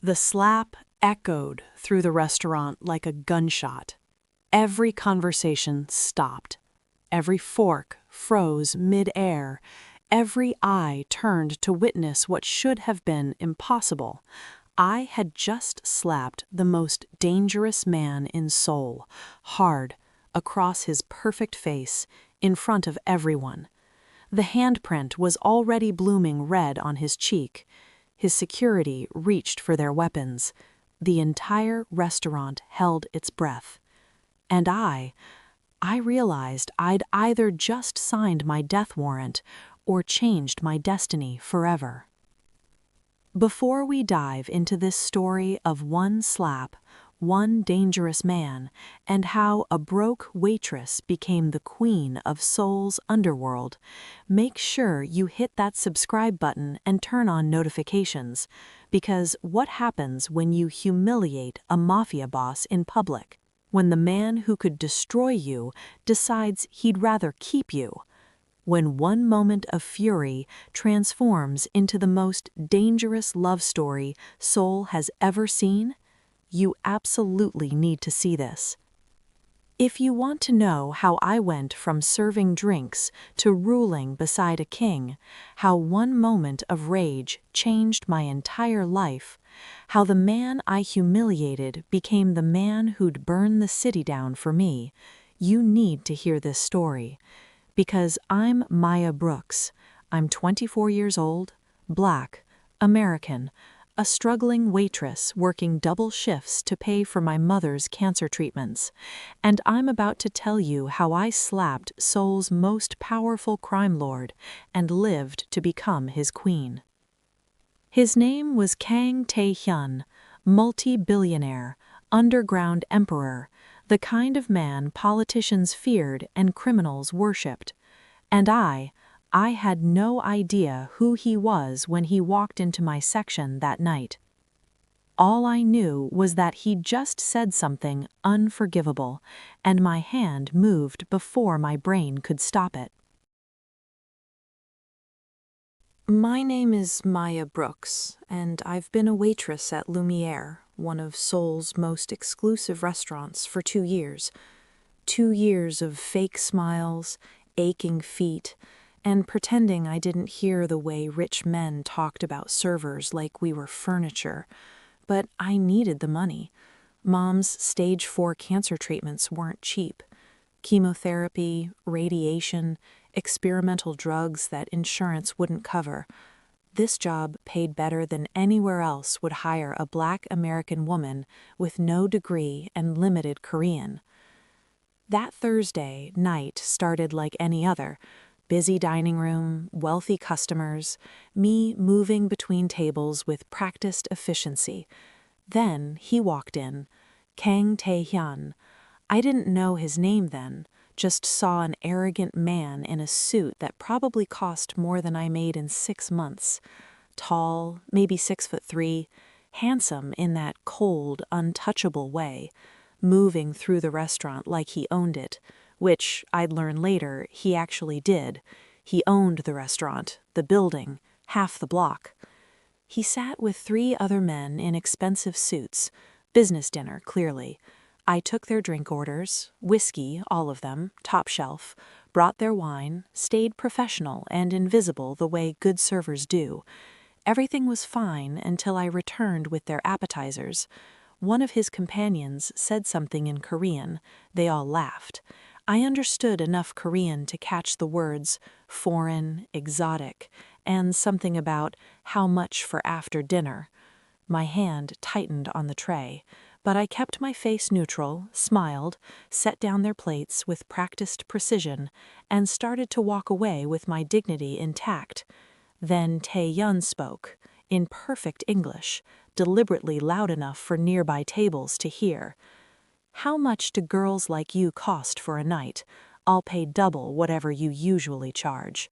The slap echoed through the restaurant like a gunshot. Every conversation stopped. Every fork froze mid-air. Every eye turned to witness what should have been impossible. I had just slapped the most dangerous man in Seoul, hard, across his perfect face, in front of everyone. The handprint was already blooming red on his cheek. His security reached for their weapons. The entire restaurant held its breath. And I realized I'd either just signed my death warrant or changed my destiny forever. Before we dive into this story of one slap, one dangerous man, and how a broke waitress became the queen of Seoul's underworld, make sure you hit that subscribe button and turn on notifications, because what happens when you humiliate a mafia boss in public? When the man who could destroy you decides he'd rather keep you? When one moment of fury transforms into the most dangerous love story Seoul has ever seen? You absolutely need to see this. If you want to know how I went from serving drinks to ruling beside a king, how one moment of rage changed my entire life, how the man I humiliated became the man who'd burn the city down for me, you need to hear this story. Because I'm Maya Brooks. I'm 24 years old, Black, American, a struggling waitress working double shifts to pay for my mother's cancer treatments, and I'm about to tell you how I slapped Seoul's most powerful crime lord and lived to become his queen. His name was Kang Tae-hyun, multi-billionaire, underground emperor, the kind of man politicians feared and criminals worshipped. And I had no idea who he was when he walked into my section that night. All I knew was that he'd just said something unforgivable, and my hand moved before my brain could stop it. My name is Maya Brooks, and I've been a waitress at Lumiere, one of Seoul's most exclusive restaurants, for 2 years. 2 years of fake smiles, aching feet, and pretending I didn't hear the way rich men talked about servers like we were furniture. But I needed the money. Mom's stage 4 cancer treatments weren't cheap. Chemotherapy, radiation, experimental drugs that insurance wouldn't cover. This job paid better than anywhere else would hire a Black American woman with no degree and limited Korean. That Thursday night started like any other. Busy dining room, wealthy customers, me moving between tables with practiced efficiency. Then he walked in, Kang Tae-hyun. I didn't know his name then, just saw an arrogant man in a suit that probably cost more than I made in 6 months. Tall, maybe 6'3", handsome in that cold, untouchable way, moving through the restaurant like he owned it, which, I'd learn later, he actually did. He owned the restaurant, the building, half the block. He sat with 3 other men in expensive suits, business dinner, clearly. I took their drink orders, whiskey, all of them, top shelf, brought their wine, stayed professional and invisible the way good servers do. Everything was fine until I returned with their appetizers. One of his companions said something in Korean. They all laughed. I understood enough Korean to catch the words foreign, exotic, and something about how much for after dinner. My hand tightened on the tray, but I kept my face neutral, smiled, set down their plates with practiced precision, and started to walk away with my dignity intact. Then Tae-hyun spoke, in perfect English, deliberately loud enough for nearby tables to hear. "How much do girls like you cost for a night? I'll pay double whatever you usually charge."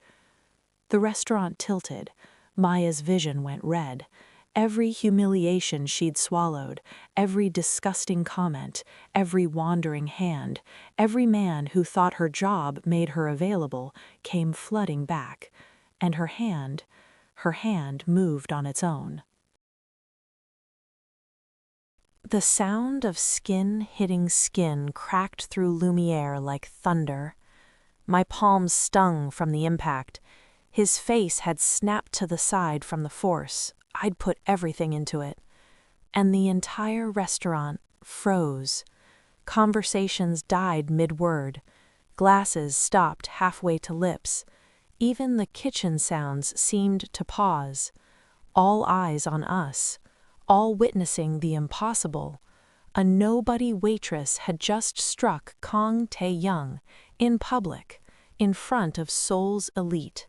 The restaurant tilted. Maya's vision went red. Every humiliation she'd swallowed, every disgusting comment, every wandering hand, every man who thought her job made her available, came flooding back, and her hand moved on its own. The sound of skin hitting skin cracked through Lumiere like thunder. My palms stung from the impact. His face had snapped to the side from the force. I'd put everything into it. And the entire restaurant froze. Conversations died mid-word. Glasses stopped halfway to lips. Even the kitchen sounds seemed to pause. All eyes on us, all witnessing the impossible. A nobody waitress had just struck Kang Tae-young in public, in front of Seoul's elite.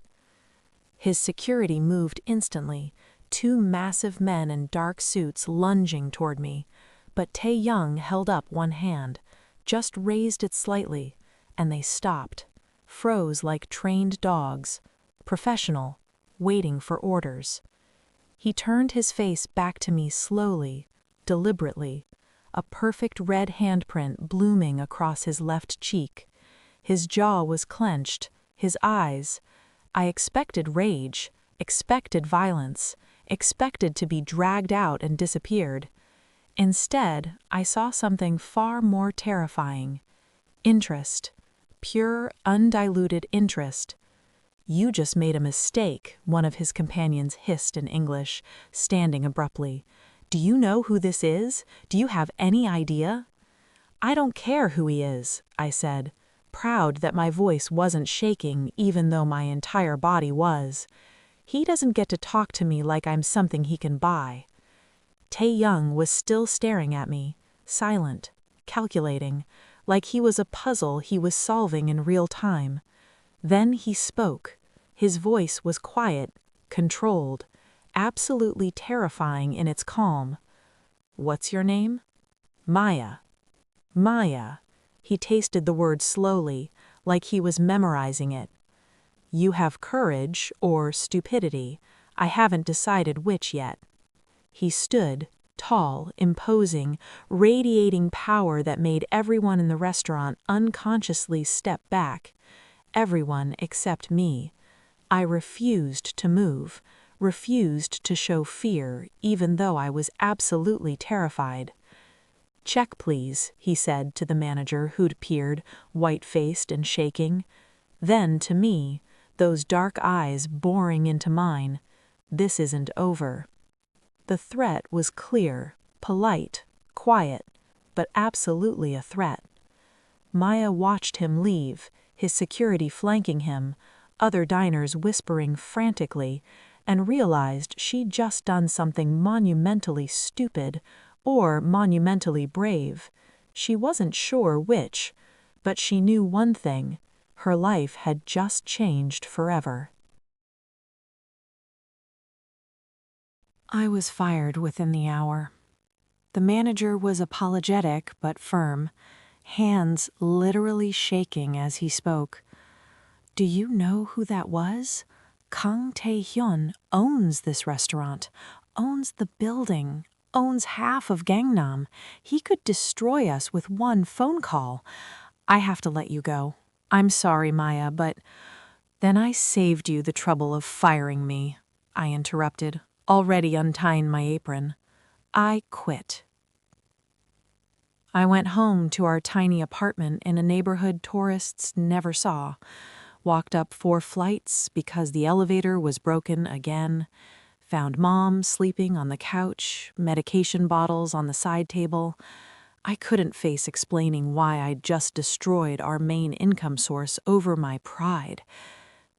His security moved instantly, two massive men in dark suits lunging toward me, but Tae-young held up one hand, just raised it slightly, and they stopped, froze like trained dogs, professional, waiting for orders. He turned his face back to me slowly, deliberately, a perfect red handprint blooming across his left cheek. His jaw was clenched, his eyes. I expected rage, expected violence, expected to be dragged out and disappeared. Instead, I saw something far more terrifying. Interest. Pure, undiluted interest. "You just made a mistake," one of his companions hissed in English, standing abruptly. "Do you know who this is? Do you have any idea?" "I don't care who he is," I said, proud that my voice wasn't shaking even though my entire body was. "He doesn't get to talk to me like I'm something he can buy." Tae-young was still staring at me, silent, calculating, like he was a puzzle he was solving in real time. Then he spoke. His voice was quiet, controlled, absolutely terrifying in its calm. "What's your name?" "Maya." "Maya." He tasted the word slowly, like he was memorizing it. "You have courage or stupidity. I haven't decided which yet." He stood, tall, imposing, radiating power that made everyone in the restaurant unconsciously step back. Everyone except me. I refused to move, refused to show fear, even though I was absolutely terrified. "Check, please," he said to the manager who'd peered, white-faced and shaking. Then to me, those dark eyes boring into mine. "This isn't over." The threat was clear, polite, quiet, but absolutely a threat. Maya watched him leave, his security flanking him, other diners whispering frantically, and realized she'd just done something monumentally stupid or monumentally brave. She wasn't sure which, but she knew one thing: her life had just changed forever. I was fired within the hour. The manager was apologetic but firm, hands literally shaking as he spoke. "Do you know who that was? Kang Tae-hyun owns this restaurant, owns the building, owns half of Gangnam. He could destroy us with one phone call. I have to let you go. I'm sorry, Maya, but—" "Then I saved you the trouble of firing me," I interrupted, already untying my apron. "I quit." I went home to our tiny apartment in a neighborhood tourists never saw, walked up 4 flights because the elevator was broken again, found Mom sleeping on the couch, medication bottles on the side table. I couldn't face explaining why I'd just destroyed our main income source over my pride.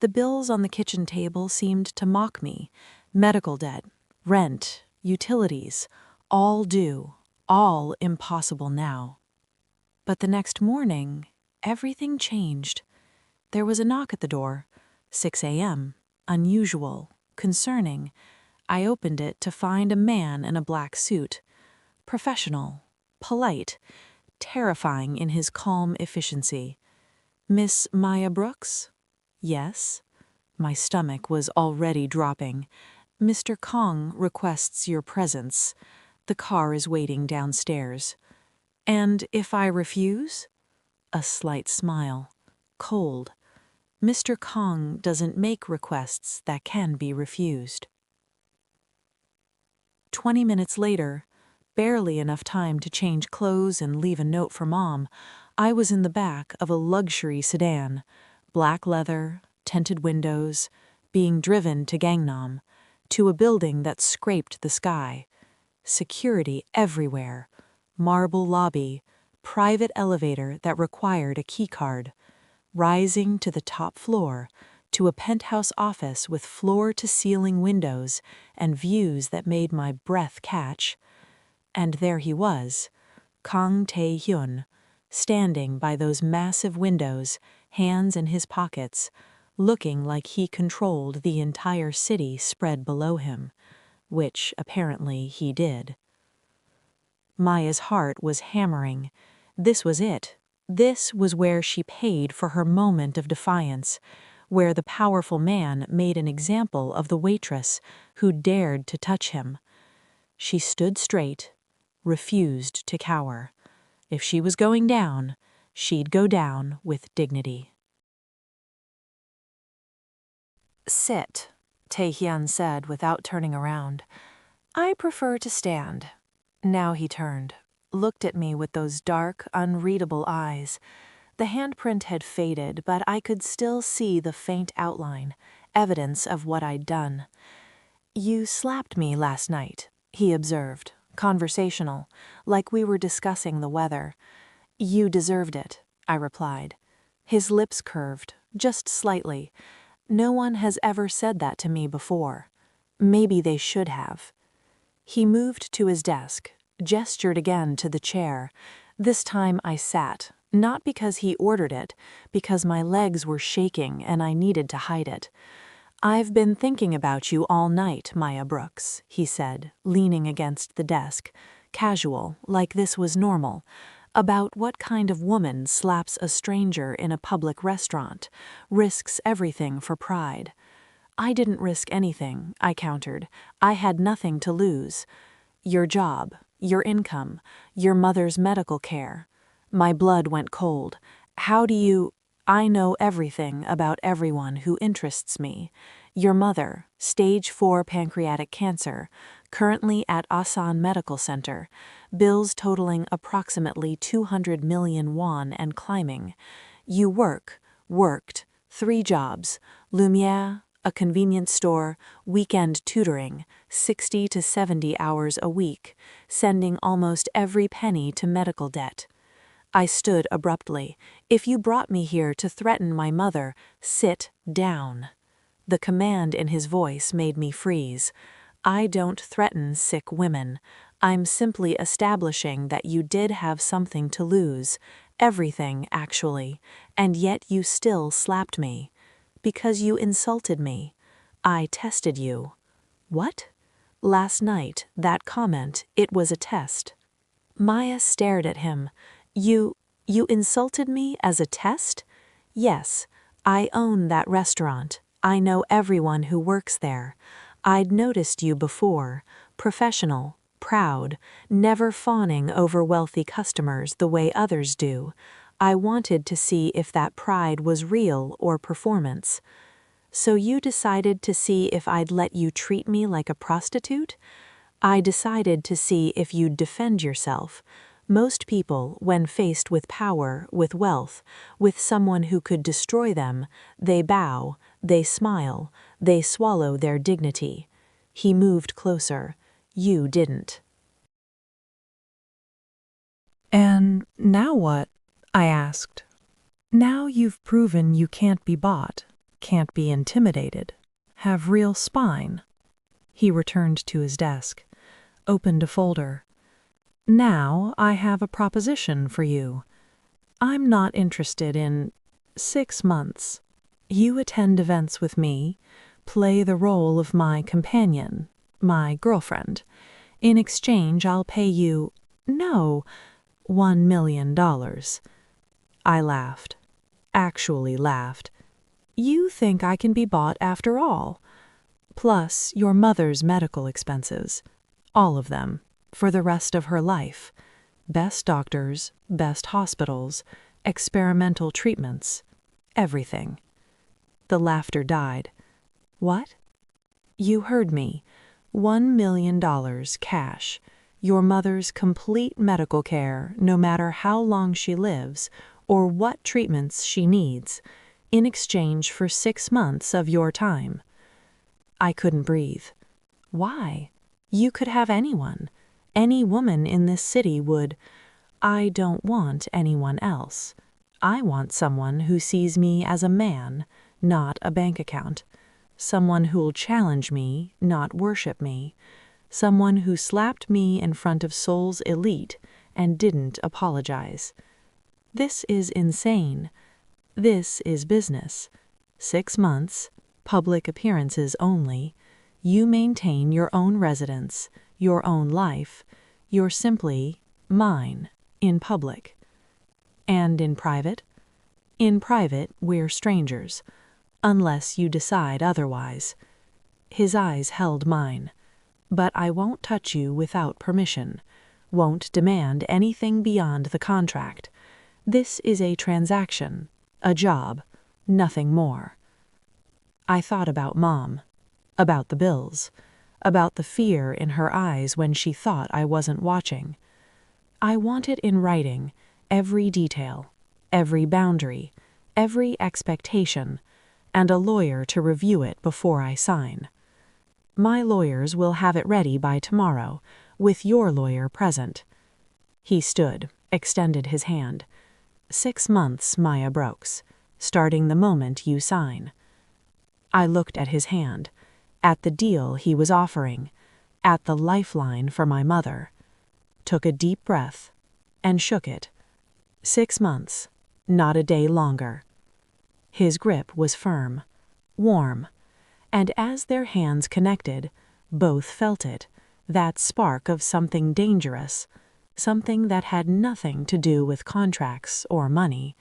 The bills on the kitchen table seemed to mock me. Medical debt, rent, utilities, all due, all impossible now. But the next morning, everything changed. There was a knock at the door. 6 a.m. Unusual, concerning. I opened it to find a man in a black suit. Professional, polite, terrifying in his calm efficiency. "Miss Maya Brooks?" "Yes." My stomach was already dropping. "Mr. Kang requests your presence. The car is waiting downstairs." "And if I refuse?" A slight smile. Cold. "Mr. Kang doesn't make requests that can be refused." 20 minutes later, barely enough time to change clothes and leave a note for Mom, I was in the back of a luxury sedan, black leather, tinted windows, being driven to Gangnam, to a building that scraped the sky. Security everywhere, marble lobby, private elevator that required a keycard, rising to the top floor, to a penthouse office with floor-to-ceiling windows and views that made my breath catch. And there he was, Kang Tae-hyun, standing by those massive windows, hands in his pockets, looking like he controlled the entire city spread below him, which apparently he did. Maya's heart was hammering. This was it. This was where she paid for her moment of defiance, where the powerful man made an example of the waitress who dared to touch him. She stood straight, refused to cower. If she was going down, she'd go down with dignity. "Sit," Tae-hyun said without turning around. "I prefer to stand." Now he turned, looked at me with those dark, unreadable eyes. The handprint had faded, but I could still see the faint outline, evidence of what I'd done. "You slapped me last night," he observed, conversational, like we were discussing the weather. "You deserved it," I replied. His lips curved, just slightly. No one has ever said that to me before. Maybe they should have. He moved to his desk, gestured again to the chair. This time I sat, not because he ordered it, because my legs were shaking and I needed to hide it. "I've been thinking about you all night, Maya Brooks," he said, leaning against the desk, casual, like this was normal, about what kind of woman slaps a stranger in a public restaurant, risks everything for pride. "I didn't risk anything," I countered. "I had nothing to lose. Your job, your income, your mother's medical care." My blood went cold. "How do you—" "I know everything about everyone who interests me. Your mother, stage 4 pancreatic cancer, currently at Asan Medical Center, bills totaling approximately 200 million won and climbing. You worked, 3 jobs, Lumiere, a convenience store, weekend tutoring, 60 to 70 hours a week, sending almost every penny to medical debt." I stood abruptly. "If you brought me here to threaten my mother, sit down." The command in his voice made me freeze. "I don't threaten sick women. I'm simply establishing that you did have something to lose, everything, actually, and yet you still slapped me. Because you insulted me. I tested you." "What?" "Last night, that comment, it was a test." Maya stared at him. You insulted me as a test?" "Yes, I own that restaurant. I know everyone who works there. I'd noticed you before, professional, proud, never fawning over wealthy customers the way others do. I wanted to see if that pride was real or performance." "So you decided to see if I'd let you treat me like a prostitute?" "I decided to see if you'd defend yourself. Most people, when faced with power, with wealth, with someone who could destroy them, they bow, they smile, they swallow their dignity." He moved closer. "You didn't." "And now what?" I asked. "Now you've proven you can't be bought, can't be intimidated, have real spine." He returned to his desk, opened a folder. "Now I have a proposition for you. I'm not interested in 6 months. You attend events with me, play the role of my companion, my girlfriend. In exchange, I'll pay you, no, $1 million. I laughed. Actually laughed. "You think I can be bought after all? Plus your mother's medical expenses. All of them. For the rest of her life. Best doctors, best hospitals, experimental treatments. Everything." The laughter died. "What?" "You heard me. $1 million cash. your mother's complete medical care, no matter how long she lives or what treatments she needs, in exchange for 6 months of your time." I couldn't breathe. Why? You could have anyone. Any woman in this city would. I don't want anyone else. I want someone who sees me as a man, not a bank account. Someone who'll challenge me, not worship me. Someone who slapped me in front of Seoul's elite and didn't apologize. This is insane. This is business. 6 months, public appearances only. You maintain your own residence, your own life. You're simply mine in public. And in private? In private, we're strangers, unless you decide otherwise. His eyes held mine. But I won't touch you without permission, won't demand anything beyond the contract. This is a transaction, a job, nothing more. I thought about Mom, about the bills, about the fear in her eyes when she thought I wasn't watching. I want it in writing, every detail, every boundary, every expectation, and a lawyer to review it before I sign. My lawyers will have it ready by tomorrow, with your lawyer present. He stood, extended his hand. 6 months, Maya Brooks, starting the moment you sign. I looked at his hand, at the deal he was offering, at the lifeline for my mother, took a deep breath, and shook it. 6 months, not a day longer. His grip was firm, warm, and as their hands connected, both felt it, that spark of something dangerous, something that had nothing to do with contracts or money,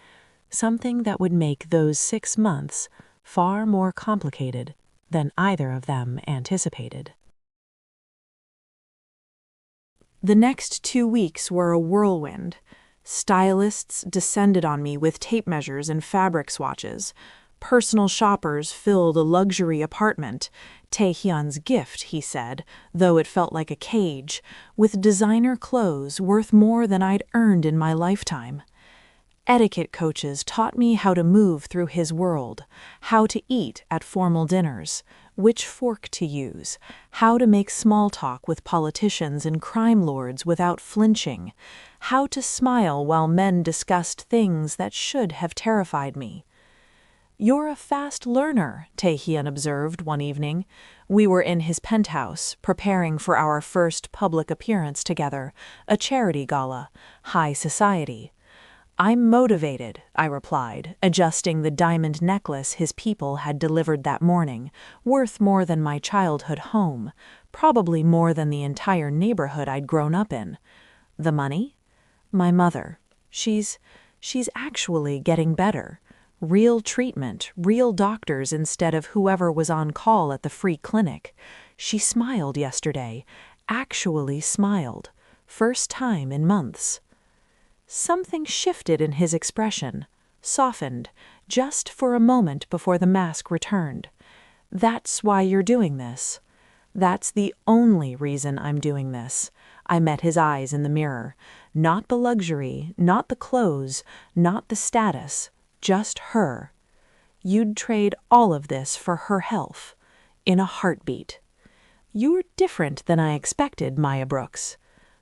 something that would make those 6 months far more complicated than either of them anticipated. The next 2 weeks were a whirlwind. Stylists descended on me with tape measures and fabric swatches. Personal shoppers filled a luxury apartment, Taehyun's gift, he said, though it felt like a cage, with designer clothes worth more than I'd earned in my lifetime. Etiquette coaches taught me how to move through his world, how to eat at formal dinners, which fork to use, how to make small talk with politicians and crime lords without flinching, how to smile while men discussed things that should have terrified me. "You're a fast learner," Taehyun observed one evening. We were in his penthouse, preparing for our first public appearance together, a charity gala, high society. "I'm motivated," I replied, adjusting the diamond necklace his people had delivered that morning, worth more than my childhood home, probably more than the entire neighborhood I'd grown up in. "The money?" "My mother. She's actually getting better. Real treatment, real doctors instead of whoever was on call at the free clinic. She smiled yesterday, actually smiled. First time in months." Something shifted in his expression, softened, just for a moment before the mask returned. "That's why you're doing this." "That's the only reason I'm doing this." I met his eyes in the mirror. Not the luxury, not the clothes, not the status, just her. "You'd trade all of this for her health. In a heartbeat." "You're different than I expected, Maya Brooks."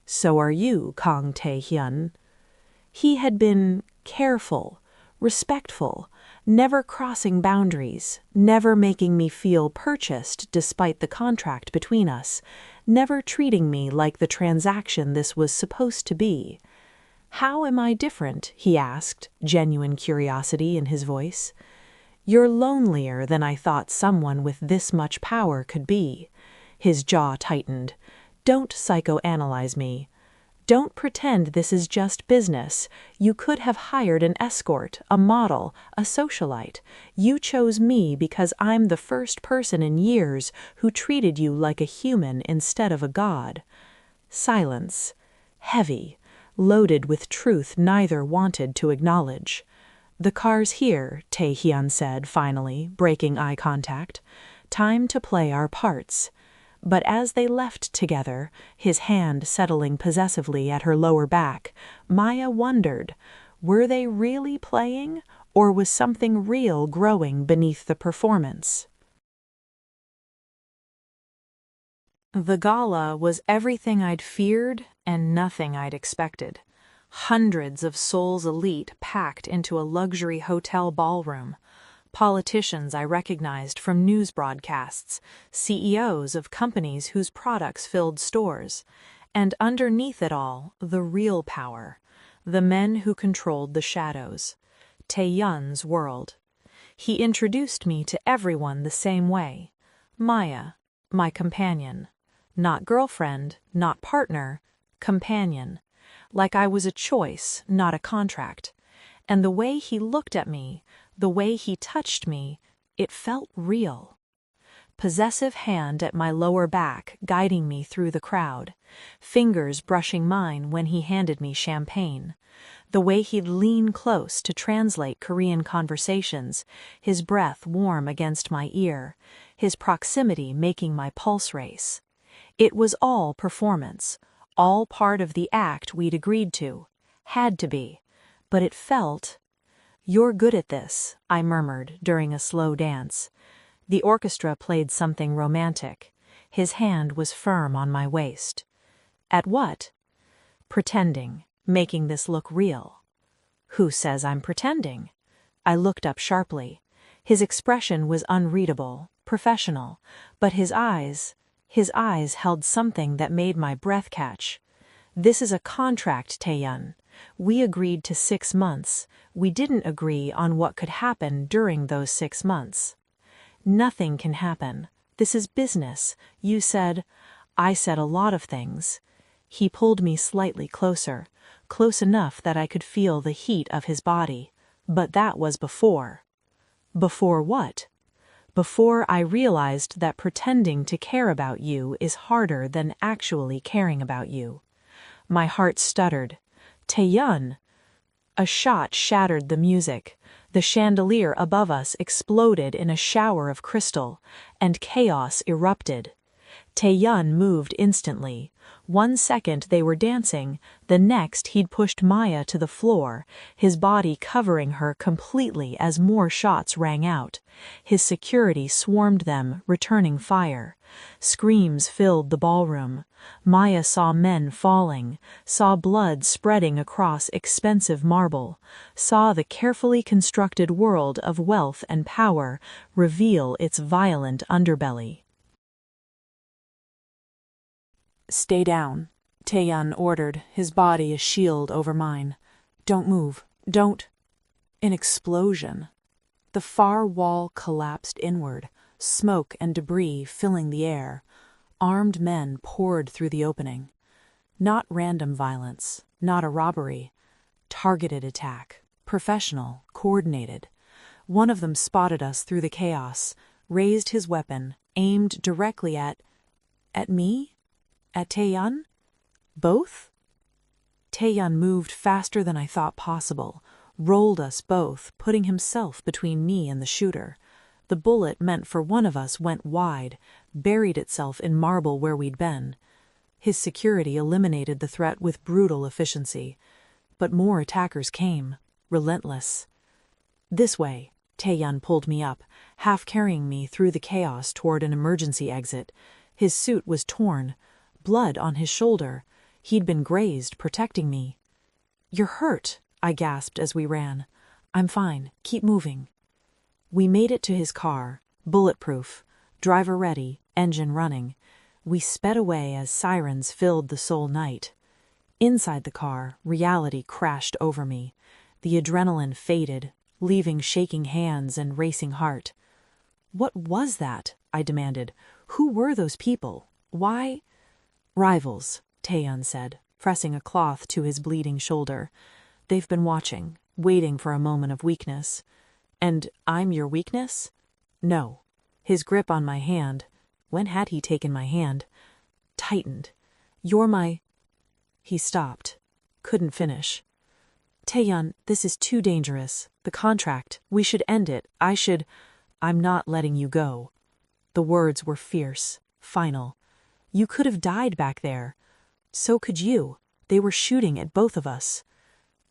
"So are you, Kang Taehyun." He had been careful, respectful, never crossing boundaries, never making me feel purchased despite the contract between us, never treating me like the transaction this was supposed to be. "How am I different?" he asked, genuine curiosity in his voice. "You're lonelier than I thought someone with this much power could be." His jaw tightened. "Don't psychoanalyze me. Don't pretend this is just business. You could have hired an escort, a model, a socialite. You chose me because I'm the first person in years who treated you like a human instead of a god." Silence. Heavy, loaded with truth neither wanted to acknowledge. "The car's here," Taehyun said finally, breaking eye contact. "Time to play our parts. But as they left together, his hand settling possessively at her lower back, Maya wondered, were they really playing, or was something real growing beneath the performance? The gala was everything I'd feared and nothing I'd expected. Hundreds of Seoul's elite packed into a luxury hotel ballroom. Politicians I recognized from news broadcasts, CEOs of companies whose products filled stores, and underneath it all, the real power, the men who controlled the shadows. Tae-yun's world. He introduced me to everyone the same way. Maya, my companion. Not girlfriend, not partner, companion. Like I was a choice, not a contract. And the way he looked at me, the way he touched me, it felt real. Possessive hand at my lower back, guiding me through the crowd. Fingers brushing mine when he handed me champagne. The way he'd lean close to translate Korean conversations, his breath warm against my ear, his proximity making my pulse race. It was all performance, all part of the act we'd agreed to. Had to be. But it felt... "You're good at this," I murmured during a slow dance. The orchestra played something romantic. His hand was firm on my waist. At what? Pretending, making this look real. Who says I'm pretending? I looked up sharply. His expression was unreadable, professional, but his eyes held something that made my breath catch. This is a contract, Tae-yun. We agreed to 6 months. We didn't agree on what could happen during those 6 months. Nothing can happen. This is business. You said... I said a lot of things. He pulled me slightly closer, close enough that I could feel the heat of his body. But that was before. Before what? Before I realized that pretending to care about you is harder than actually caring about you. My heart stuttered. Tae-yun! A shot shattered the music. The chandelier above us exploded in a shower of crystal, and chaos erupted. Tae-yun moved instantly. 1 second they were dancing, the next he'd pushed Maya to the floor, his body covering her completely as more shots rang out. His security swarmed them, returning fire. Screams filled the ballroom. Maya saw men falling, saw blood spreading across expensive marble, saw the carefully constructed world of wealth and power reveal its violent underbelly. "Stay down," Tae-yun ordered, his body a shield over mine. "Don't move. Don't—" An explosion. The far wall collapsed inward, smoke and debris filling the air. Armed men poured through the opening. Not random violence, not a robbery. Targeted attack, professional, coordinated. One of them spotted us through the chaos, raised his weapon, aimed directly at me? At Tae-yun? Both? Tae-yun moved faster than I thought possible, rolled us both, putting himself between me and the shooter. The bullet meant for one of us went wide, buried itself in marble where we'd been. His security eliminated the threat with brutal efficiency. But more attackers came, relentless. "This way," Tae-yun pulled me up, half carrying me through the chaos toward an emergency exit. His suit was torn. Blood on his shoulder. He'd been grazed, protecting me. "You're hurt," I gasped as we ran. "I'm fine. Keep moving." We made it to his car, bulletproof, driver ready, engine running. We sped away as sirens filled the Seoul night. Inside the car, reality crashed over me. The adrenaline faded, leaving shaking hands and racing heart. "What was that?" I demanded. "Who were those people? Why—" "Rivals," Tae-yun said, pressing a cloth to his bleeding shoulder. "They've been watching, waiting for a moment of weakness." "And I'm your weakness?" "No." His grip on my hand, when had he taken my hand, tightened. "You're my—" He stopped. Couldn't finish. "Tae-yun, this is too dangerous. The contract. We should end it. I'm not letting you go." The words were fierce, final. You could have died back there. So could you. They were shooting at both of us.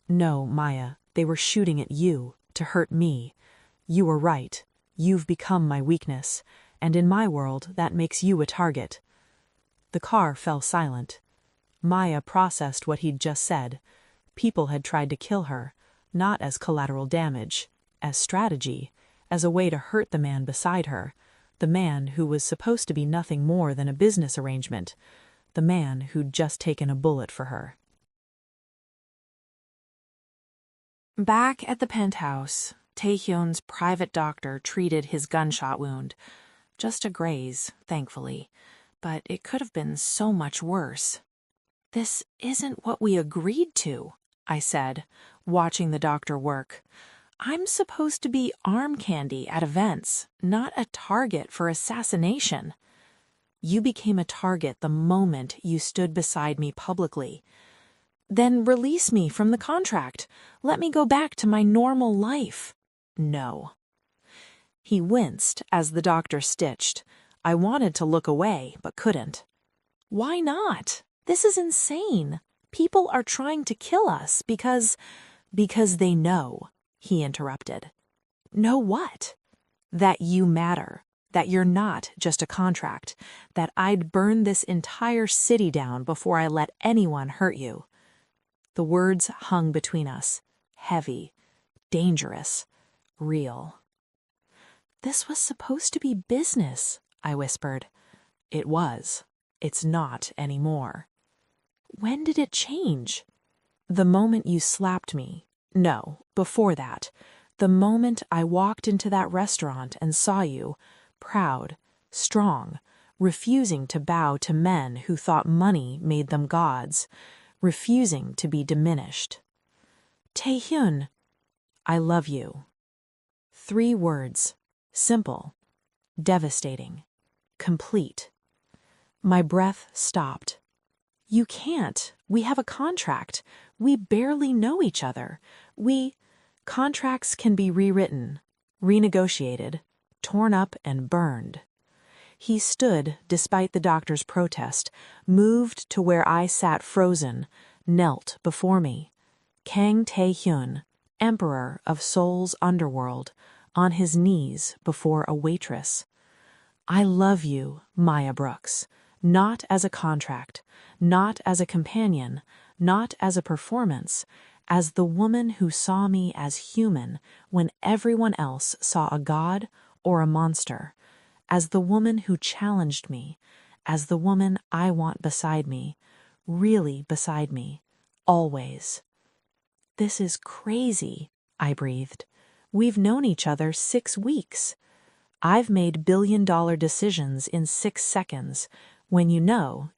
No, Maya, they were shooting at you, to hurt me. You were right. You've become my weakness, and in my world, that makes you a target. The car fell silent. Maya processed what he'd just said. People had tried to kill her, not as collateral damage, as strategy, as a way to hurt the man beside her, the man who was supposed to be nothing more than a business arrangement, the man who'd just taken a bullet for her. Back at the penthouse, Taehyun's private doctor treated his gunshot wound. Just a graze, thankfully, but it could have been so much worse. This isn't what we agreed to, I said, watching the doctor work. I'm supposed to be arm candy at events, not a target for assassination. You became a target the moment you stood beside me publicly. Then release me from the contract. Let me go back to my normal life. No. He winced as the doctor stitched. I wanted to look away, but couldn't. Why not? This is insane. People are trying to kill us because they know, he interrupted. Know what? That you matter. That you're not just a contract. That I'd burn this entire city down before I let anyone hurt you. The words hung between us, heavy, dangerous, real. This was supposed to be business, I whispered. It was. It's not anymore. When did it change? The moment you slapped me. No, before that. The moment I walked into that restaurant and saw you, proud, strong, refusing to bow to men who thought money made them gods, refusing to be diminished. Taehyun, I love you. 3 words. Simple. Devastating. Complete. My breath stopped. You can't. We have a contract. We barely know each other. Contracts can be rewritten, renegotiated, torn up and burned. He stood, despite the doctor's protest, moved to where I sat frozen, knelt before me. Kang Taehyun, emperor of Seoul's underworld, on his knees before a waitress. I love you, Maya Brooks, not as a contract, not as a companion, not as a performance, as the woman who saw me as human when everyone else saw a god or a monster, as the woman who challenged me, as the woman I want beside me, really beside me, always. This is crazy, I breathed. We've known each other 6 weeks. I've made billion-dollar decisions in 6 seconds. When you know,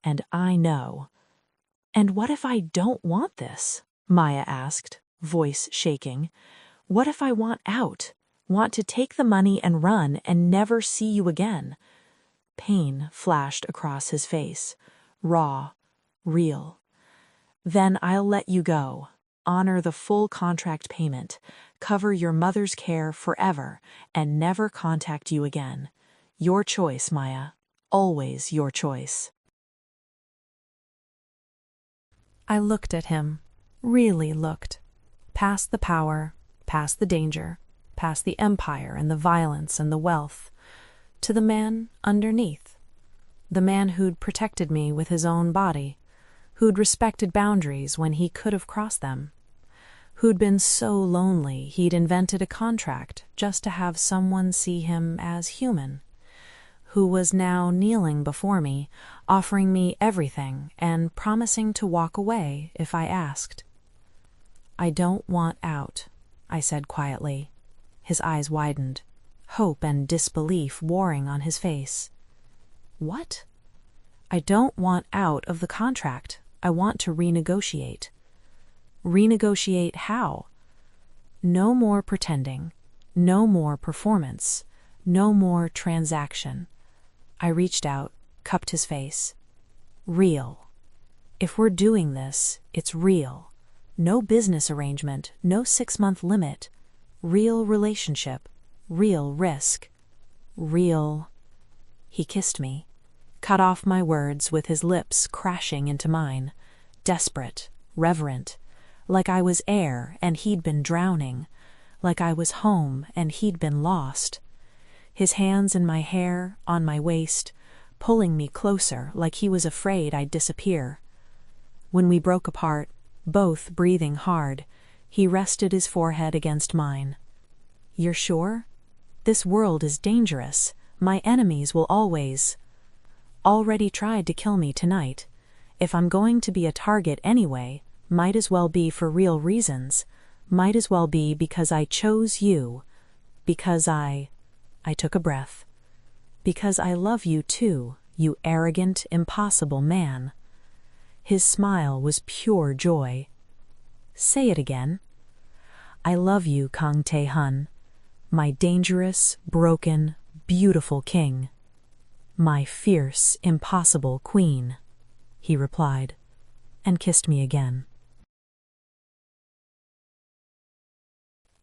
and I know. And what if I don't want this? Maya asked, voice shaking. What if I want out? Want to take the money and run and never see you again? Pain flashed across his face, raw, real. Then I'll let you go. Honor the full contract payment, cover your mother's care forever, and never contact you again. Your choice, Maya. Always your choice. I looked at him, really looked. Past the power, past the danger, past the empire and the violence and the wealth, to the man underneath. The man who'd protected me with his own body, who'd respected boundaries when he could have crossed them, who'd been so lonely he'd invented a contract just to have someone see him as human, who was now kneeling before me, offering me everything and promising to walk away if I asked. I don't want out, I said quietly. His eyes widened, hope and disbelief warring on his face. What? I don't want out of the contract. I want to renegotiate. Renegotiate how? No more pretending, no more performance, no more transaction. I reached out, cupped his face. Real. If we're doing this, it's real. No business arrangement, no 6-month limit. Real relationship, real risk. Real. He kissed me. cut off my words with his lips crashing into mine, desperate, reverent, like I was air and he'd been drowning, like I was home and he'd been lost. His hands in my hair, on my waist, pulling me closer like he was afraid I'd disappear. When we broke apart, both breathing hard, he rested his forehead against mine. "You're sure? This world is dangerous. My enemies will already tried to kill me tonight. If I'm going to be a target anyway, might as well be for real reasons. Might as well be because I chose you. Because I took a breath. Because I love you too, you arrogant, impossible man." His smile was pure joy. "Say it again." "I love you, Kang Tae-hun, my dangerous, broken, beautiful king. My fierce, impossible queen," he replied, and kissed me again.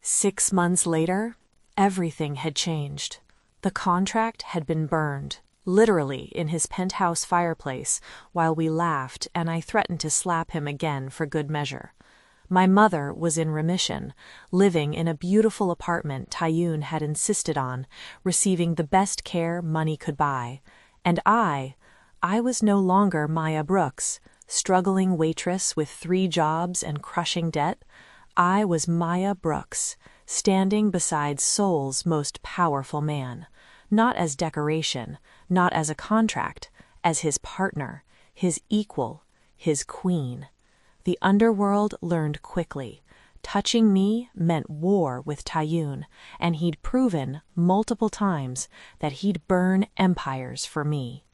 6 months later, everything had changed. The contract had been burned, literally in his penthouse fireplace, while we laughed and I threatened to slap him again for good measure. My mother was in remission, living in a beautiful apartment Taeyoon had insisted on, receiving the best care money could buy. And I was no longer Maya Brooks, struggling waitress with 3 jobs and crushing debt. I was Maya Brooks, standing beside Seoul's most powerful man, not as decoration, not as a contract, as his partner, his equal, his queen. The underworld learned quickly. Touching me meant war with Taeyoon, and he'd proven multiple times that he'd burn empires for me.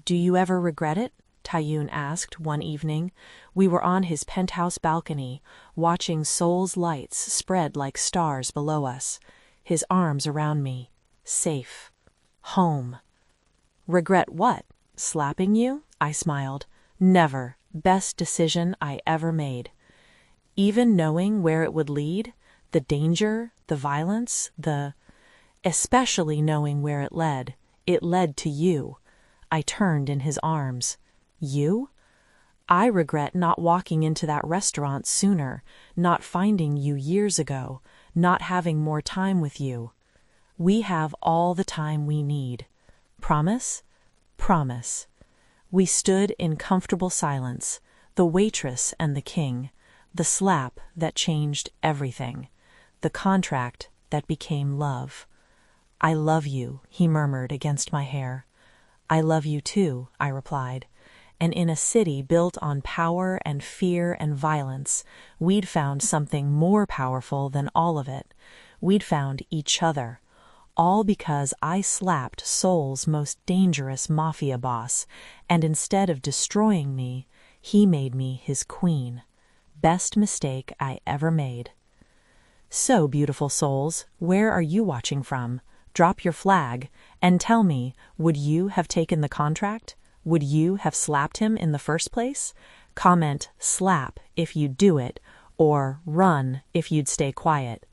"Do you ever regret it?" Taeyoon asked one evening. We were on his penthouse balcony, watching Seoul's lights spread like stars below us, his arms around me. Safe. Home. "Regret what? Slapping you?" I smiled. "Never. Best decision I ever made." Even knowing where it would lead, the danger, the violence, especially knowing where it led to you. I turned in his arms. "You?" "I regret not walking into that restaurant sooner, not finding you years ago, not having more time with you. We have all the time we need. Promise?" "Promise." We stood in comfortable silence, the waitress and the king, the slap that changed everything, the contract that became love. "I love you," he murmured against my hair. "I love you too," I replied. And in a city built on power and fear and violence, we'd found something more powerful than all of it. We'd found each other. All because I slapped Seoul's most dangerous mafia boss, and instead of destroying me, he made me his queen. Best mistake I ever made. So, beautiful souls, where are you watching from? Drop your flag and tell me, would you have taken the contract? Would you have slapped him in the first place? Comment "slap" if you'd do it, or "run" if you'd stay quiet.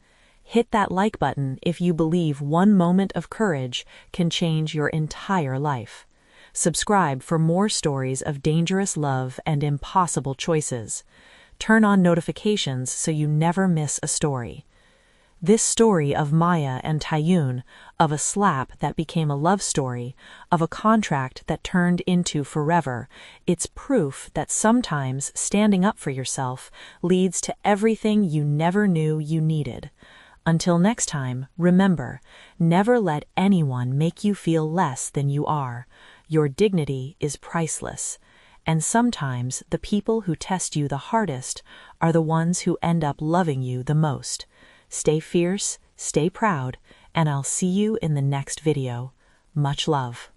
Hit that like button if you believe one moment of courage can change your entire life. Subscribe for more stories of dangerous love and impossible choices. Turn on notifications so you never miss a story. This story of Maya and Taeyoon, of a slap that became a love story, of a contract that turned into forever, it's proof that sometimes standing up for yourself leads to everything you never knew you needed. Until next time, remember, never let anyone make you feel less than you are. Your dignity is priceless. And sometimes the people who test you the hardest are the ones who end up loving you the most. Stay fierce, stay proud, and I'll see you in the next video. Much love.